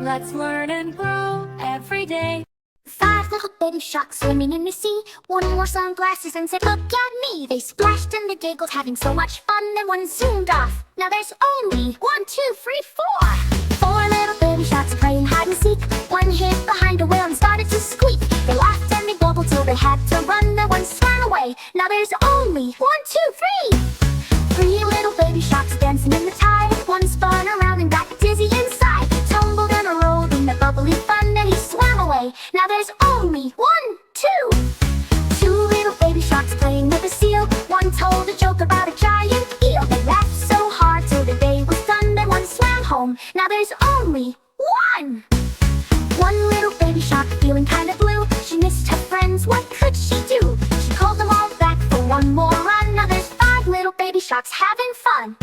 Let's learn and grow every day. 5 little baby sharks swimming in the sea. One wore sunglasses and said, "Look at me." They splashed and they giggled, having so much fun. Then one zoomed off. Now there's only 1, 2, 3, 4. 4 little baby sharks playing hide and seek. One hid behind a whale and started to squeak. They laughed and they bubbled till they had to run. Then one swam away. Now there's only 1, 2, 3. 3 little baby sharks dancing in the tide. One spun around and got dizzy inside. Tumbled and rolled in the bubbly fun. Then he swam away. Now there's only 1, 2. 2 little baby sharks playing with a seal. One told a joke about a giant eel. They laughed so hard till the day was done. Then one swam home. Now there's only 1. 1 little baby shark feeling kinda blue. She missed her friends, what could she do? She called them all back for one more run. Now there's 5 little baby sharks having fun.